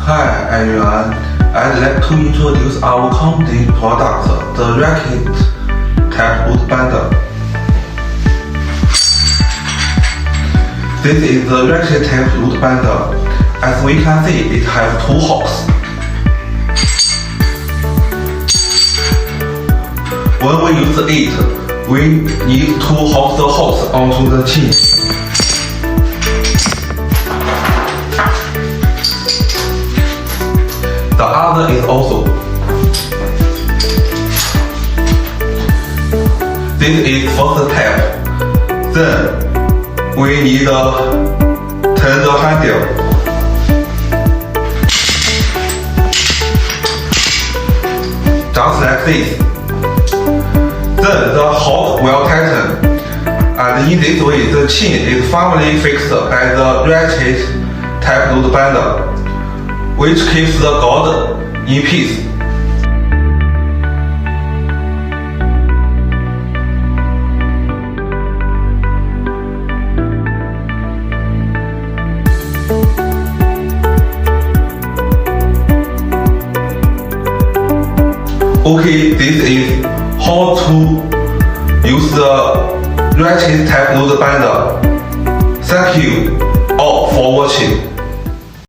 Hi everyone, I'd like to introduce our company product, the ratchet type wood bundle. This is the ratchet type wood bundle. As we can see, it has two hooks. When we use it, we need to hook the hooks onto the chin. The other is also. This is first step. Then we need to turn the handle. Just like this. Then the hook will tighten. And in this way, the chin is firmly fixed by the ratchet type wood bundle, which keeps the gourd in peace. Okay, this is how to use the ratchet type wood bundle. Thank you all for watching.